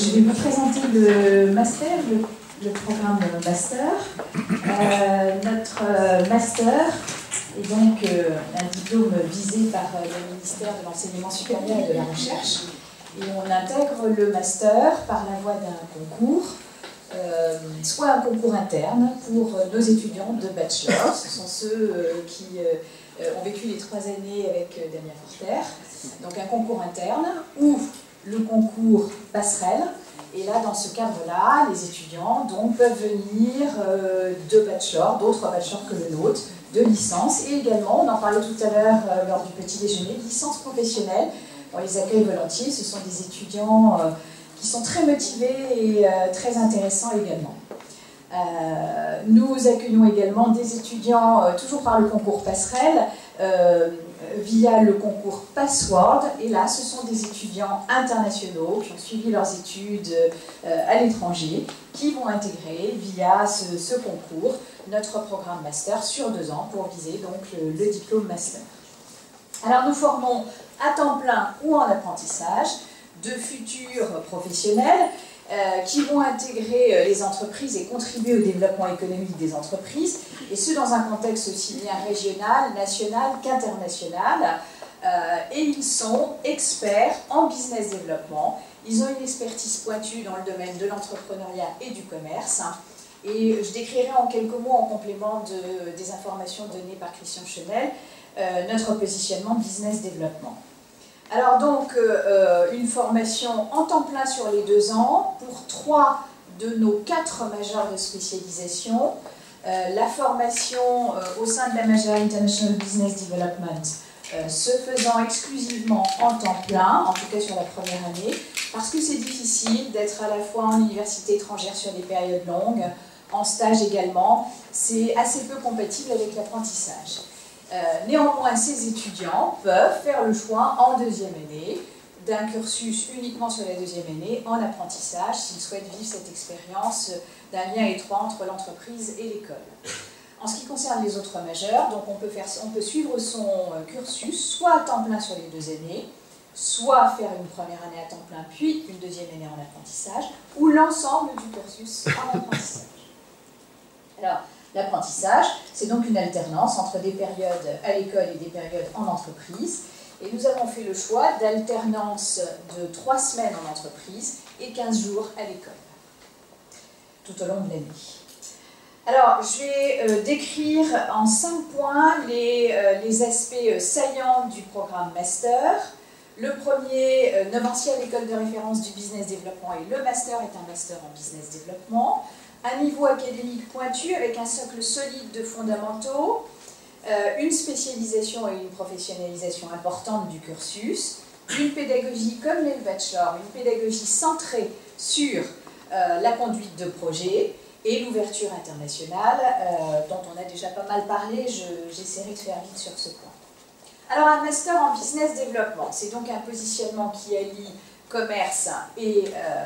Je vais vous présenter le master, le programme master. Notre master est donc un diplôme visé par le ministère de l'Enseignement supérieur et de la Recherche. Et on intègre le master par la voie d'un concours, soit un concours interne pour nos étudiants de bachelor. Ce sont ceux qui ont vécu les 3 années avec Damien Forter. Donc un concours interne ou le concours passerelle. Et là, dans ce cadre-là, les étudiants donc, peuvent venir de bachelor, d'autres bachelors que le nôtre, de licence, et également, on en parlait tout à l'heure lors du petit déjeuner, licence professionnelle. On les accueille volontiers, ce sont des étudiants qui sont très motivés et très intéressants également. Nous accueillons également des étudiants, toujours par le concours passerelle, via le concours Password, et là ce sont des étudiants internationaux qui ont suivi leurs études à l'étranger, qui vont intégrer via ce concours notre programme master sur 2 ans pour viser donc le diplôme master. Alors nous formons à temps plein ou en apprentissage de futurs professionnels qui vont intégrer les entreprises et contribuer au développement économique des entreprises, et ce dans un contexte aussi bien régional, national qu'international. Et ils sont experts en business développement, ils ont une expertise pointue dans le domaine de l'entrepreneuriat et du commerce, et je décrirai en quelques mots, en complément des informations données par Christian Chenel, notre positionnement business développement. Alors donc, une formation en temps plein sur les 2 ans pour 3 de nos 4 majors de spécialisation. La formation au sein de la majeure International Business Development se faisant exclusivement en temps plein, en tout cas sur la première année, parce que c'est difficile d'être à la fois en université étrangère sur des périodes longues, en stage également, c'est assez peu compatible avec l'apprentissage. Néanmoins, ces étudiants peuvent faire le choix en 2e année d'un cursus uniquement sur la 2e année en apprentissage s'ils souhaitent vivre cette expérience d'un lien étroit entre l'entreprise et l'école. En ce qui concerne les autres majeurs, donc on peut suivre son cursus soit à temps plein sur les 2 années, soit faire une première année à temps plein puis une 2e année en apprentissage, ou l'ensemble du cursus en apprentissage. Alors, l'apprentissage, c'est donc une alternance entre des périodes à l'école et des périodes en entreprise. Et nous avons fait le choix d'alternance de 3 semaines en entreprise et 15 jours à l'école, tout au long de l'année. Alors, je vais décrire en 5 points les aspects saillants du programme master. Le premier, Nevancier à l'école de référence du business développement, et le master est un master en business développement. Un niveau académique pointu avec un socle solide de fondamentaux, une spécialisation et une professionnalisation importante du cursus, une pédagogie comme les bachelors, une pédagogie centrée sur la conduite de projet et l'ouverture internationale, dont on a déjà pas mal parlé, j'essaierai de faire vite sur ce point. Alors un master en business développement, c'est donc un positionnement qui allie commerce et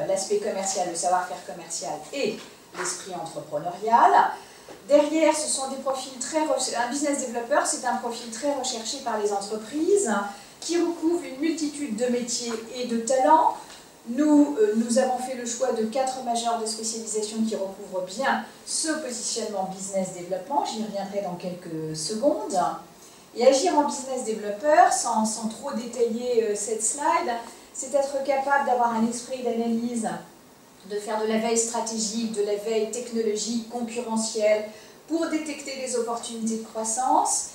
l'aspect commercial, le savoir-faire commercial et l'esprit entrepreneurial. Derrière, ce sont des profils un business developer, c'est un profil très recherché par les entreprises qui recouvre une multitude de métiers et de talents. Nous avons fait le choix de 4 majors de spécialisation qui recouvrent bien ce positionnement business développement. J'y reviendrai dans quelques secondes. Et agir en business developer, sans trop détailler cette slide, c'est être capable d'avoir un esprit d'analyse, de faire de la veille stratégique, de la veille technologique, concurrentielle, pour détecter les opportunités de croissance,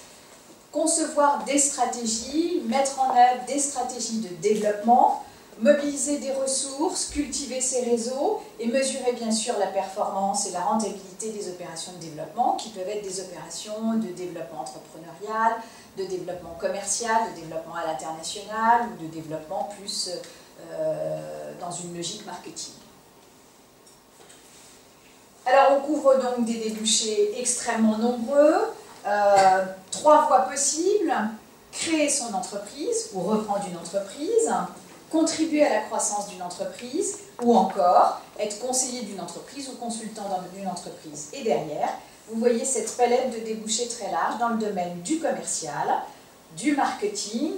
concevoir des stratégies, mettre en œuvre des stratégies de développement, mobiliser des ressources, cultiver ses réseaux et mesurer bien sûr la performance et la rentabilité des opérations de développement, qui peuvent être des opérations de développement entrepreneurial, de développement commercial, de développement à l'international ou de développement plus dans une logique marketing. Alors on couvre donc des débouchés extrêmement nombreux, 3 voies possibles: créer son entreprise ou reprendre une entreprise, contribuer à la croissance d'une entreprise, ou encore être conseiller d'une entreprise ou consultant d'une entreprise. Et derrière, vous voyez cette palette de débouchés très large dans le domaine du commercial, du marketing,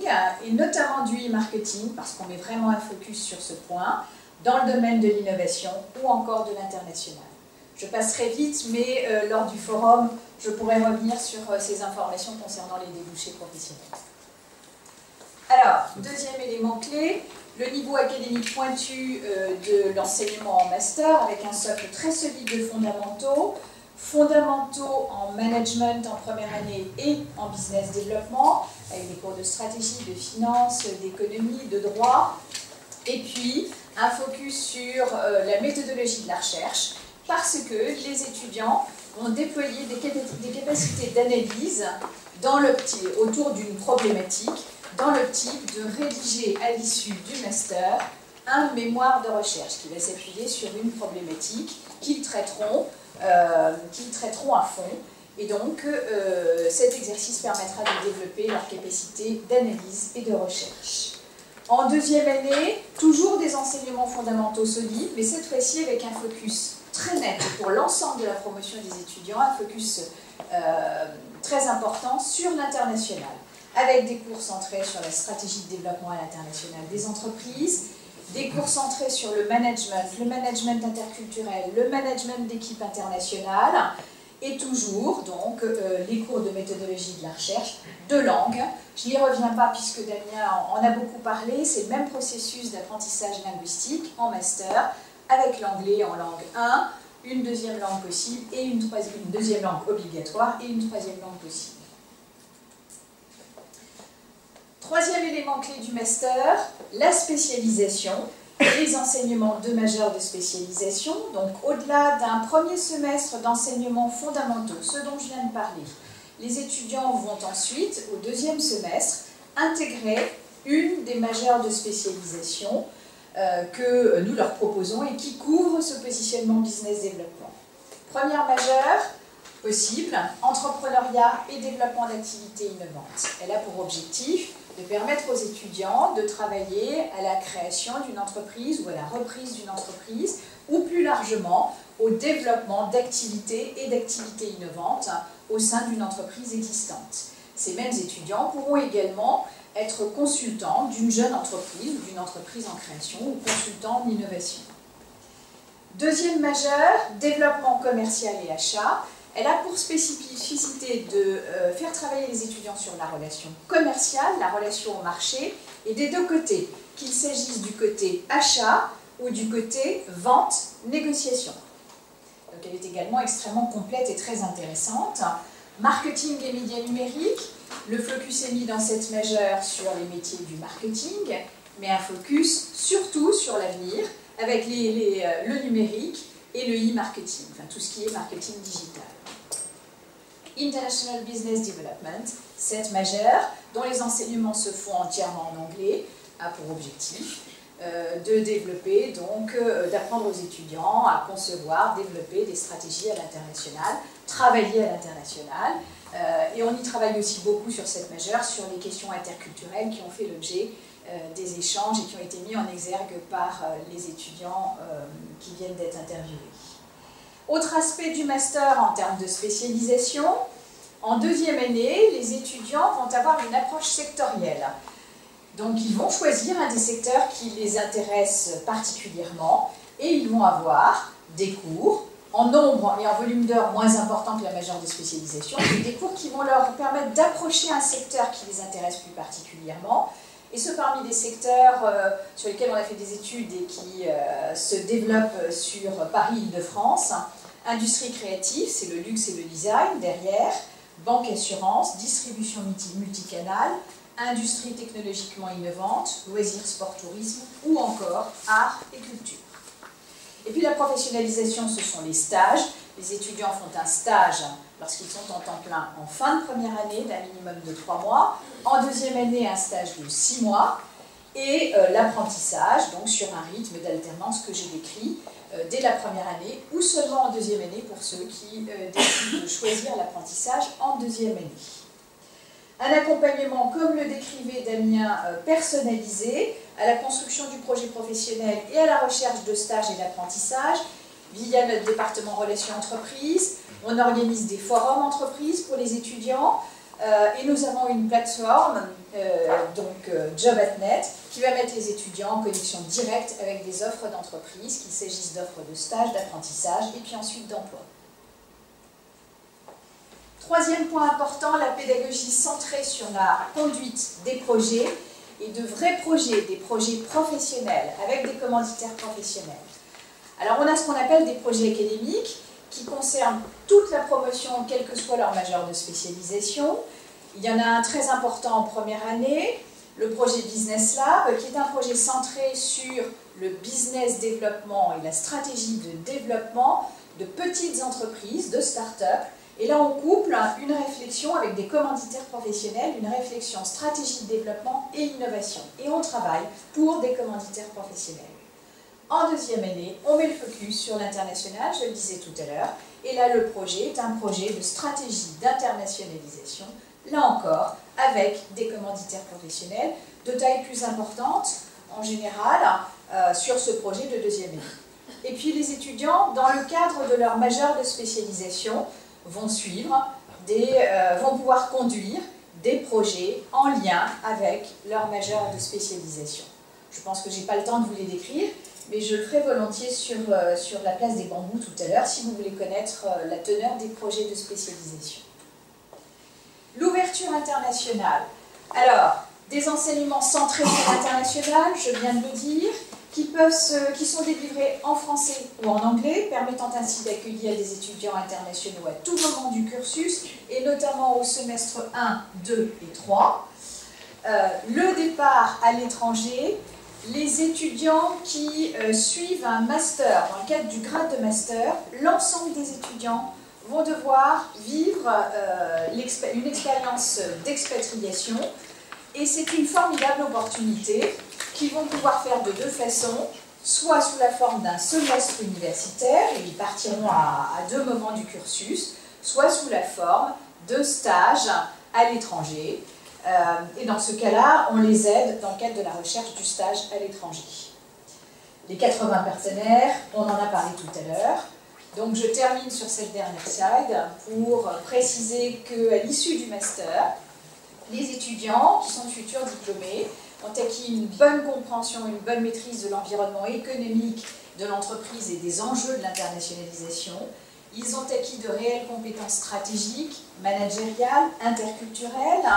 et notamment du e-marketing, parce qu'on met vraiment un focus sur ce point, dans le domaine de l'innovation ou encore de l'international. Je passerai vite, mais lors du forum, je pourrai revenir sur ces informations concernant les débouchés professionnels. Alors, deuxième élément clé, le niveau académique pointu de l'enseignement en master, avec un socle très solide de fondamentaux en management en première année et en business développement, avec des cours de stratégie, de finance, d'économie, de droit, et puis un focus sur la méthodologie de la recherche, parce que les étudiants vont déployer des capacités d'analyse autour d'une problématique, dans l'optique de rédiger à l'issue du master un mémoire de recherche qui va s'appuyer sur une problématique qu'ils traiteront à fond. Et donc, cet exercice permettra de développer leur capacité d'analyse et de recherche. En deuxième année, toujours des enseignements fondamentaux solides, mais cette fois-ci avec un focus très net pour l'ensemble de la promotion des étudiants, un focus très important sur l'international, avec des cours centrés sur la stratégie de développement à l'international des entreprises, des cours centrés sur le management interculturel, le management d'équipe internationale, et toujours donc les cours de méthodologie de la recherche, de langue. Je n'y reviens pas puisque Damien en a beaucoup parlé, c'est le même processus d'apprentissage linguistique en master, avec l'anglais en langue 1, une deuxième langue possible, et une deuxième langue obligatoire et une troisième langue possible. Troisième élément clé du master, la spécialisation, les enseignements de majeurs de spécialisation. Donc au-delà d'un premier semestre d'enseignements fondamentaux, ce dont je viens de parler, les étudiants vont ensuite, au deuxième semestre, intégrer une des majeures de spécialisation que nous leur proposons et qui couvre ce positionnement business développement. Première majeure possible, entrepreneuriat et développement d'activités innovantes. Elle a pour objectif de permettre aux étudiants de travailler à la création d'une entreprise ou à la reprise d'une entreprise, ou plus largement au développement d'activités et d'activités innovantes au sein d'une entreprise existante. Ces mêmes étudiants pourront également être consultants d'une jeune entreprise ou d'une entreprise en création ou consultants en innovation. Deuxième majeur, développement commercial et achat. Elle a pour spécificité de faire travailler les étudiants sur la relation commerciale, la relation au marché, et des deux côtés, qu'il s'agisse du côté achat ou du côté vente, négociation. Donc elle est également extrêmement complète et très intéressante. Marketing et médias numériques, le focus est mis dans cette majeure sur les métiers du marketing, mais un focus surtout sur l'avenir, avec le numérique et le e-marketing, enfin tout ce qui est marketing digital. International Business Development, cette majeure, dont les enseignements se font entièrement en anglais, a pour objectif de développer, donc d'apprendre aux étudiants à concevoir, développer des stratégies à l'international, travailler à l'international, et on y travaille aussi beaucoup sur cette majeure, sur les questions interculturelles qui ont fait l'objet des échanges et qui ont été mis en exergue par les étudiants qui viennent d'être interviewés. Autre aspect du master en termes de spécialisation, en deuxième année, les étudiants vont avoir une approche sectorielle. Donc ils vont choisir un des secteurs qui les intéresse particulièrement et ils vont avoir des cours en nombre et en volume d'heures moins importants que la majeure de spécialisation, des cours qui vont leur permettre d'approcher un secteur qui les intéresse plus particulièrement. Et ce parmi des secteurs sur lesquels on a fait des études et qui se développent sur Paris-Île-de-France, industrie créative, c'est le luxe et le design derrière, banque assurance, distribution multicanale, industrie technologiquement innovante, loisirs, sport, tourisme ou encore art et culture. Et puis la professionnalisation, ce sont les stages. Les étudiants font un stage lorsqu'ils sont en temps plein en fin de première année d'un minimum de 3 mois, en deuxième année un stage de 6 mois et l'apprentissage donc sur un rythme d'alternance que j'ai décrit dès la première année ou seulement en deuxième année pour ceux qui décident de choisir l'apprentissage en deuxième année. Un accompagnement, comme le décrivait Damien, personnalisé à la construction du projet professionnel et à la recherche de stages et d'apprentissage via notre département relations entreprises. On organise des forums entreprises pour les étudiants Et nous avons une plateforme, Job@Net, qui va mettre les étudiants en connexion directe avec des offres d'entreprise, qu'il s'agisse d'offres de stage, d'apprentissage et puis ensuite d'emploi. Troisième point important, la pédagogie centrée sur la conduite des projets et de vrais projets, des projets professionnels avec des commanditaires professionnels. Alors on a ce qu'on appelle des projets académiques qui concernent toute la promotion, quel que soit leur majeur de spécialisation. Il y en a un très important en première année, le projet Business Lab, qui est un projet centré sur le business développement et la stratégie de développement de petites entreprises, de start-up. Et là, on couple une réflexion avec des commanditaires professionnels, une réflexion stratégie de développement et innovation. Et on travaille pour des commanditaires professionnels. En deuxième année, on met le focus sur l'international, je le disais tout à l'heure. Et là, le projet est un projet de stratégie d'internationalisation, là encore, avec des commanditaires professionnels de taille plus importante, en général, sur ce projet de deuxième année. Et puis les étudiants, dans le cadre de leur majeur de spécialisation, vont pouvoir conduire des projets en lien avec leur majeur de spécialisation. Je pense que je n'ai pas le temps de vous les décrire, mais je le ferai volontiers sur la place des bambous tout à l'heure, si vous voulez connaître la teneur des projets de spécialisation. L'ouverture internationale. Alors, des enseignements centrés sur l'international, je viens de le dire, qui sont délivrés en français ou en anglais, permettant ainsi d'accueillir des étudiants internationaux à tout moment du cursus, et notamment au semestre 1, 2 et 3. Le départ à l'étranger, les étudiants qui suivent un master, dans le cadre du grade de master, l'ensemble des étudiants vont devoir vivre une expérience d'expatriation, et c'est une formidable opportunité qu'ils vont pouvoir faire de deux façons, soit sous la forme d'un semestre universitaire, et ils partiront à deux moments du cursus, soit sous la forme de stages à l'étranger. Et dans ce cas-là, on les aide dans le cadre de la recherche du stage à l'étranger. Les 80 partenaires, on en a parlé tout à l'heure. Donc je termine sur cette dernière slide pour préciser qu'à l'issue du master, les étudiants qui sont futurs diplômés ont acquis une bonne compréhension, une bonne maîtrise de l'environnement économique de l'entreprise et des enjeux de l'internationalisation. Ils ont acquis de réelles compétences stratégiques, managériales, interculturelles,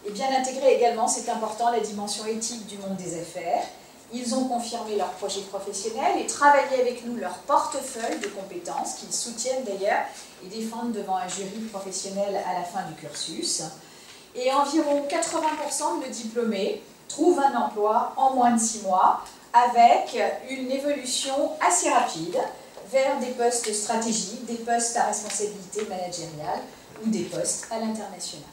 et bien intégrer également, c'est important, la dimension éthique du monde des affaires. Ils ont confirmé leurs projets professionnels et travaillé avec nous leur portefeuille de compétences qu'ils soutiennent d'ailleurs et défendent devant un jury professionnel à la fin du cursus. Et environ 80% de nos diplômés trouvent un emploi en moins de 6 mois avec une évolution assez rapide vers des postes stratégiques, des postes à responsabilité managériale ou des postes à l'international.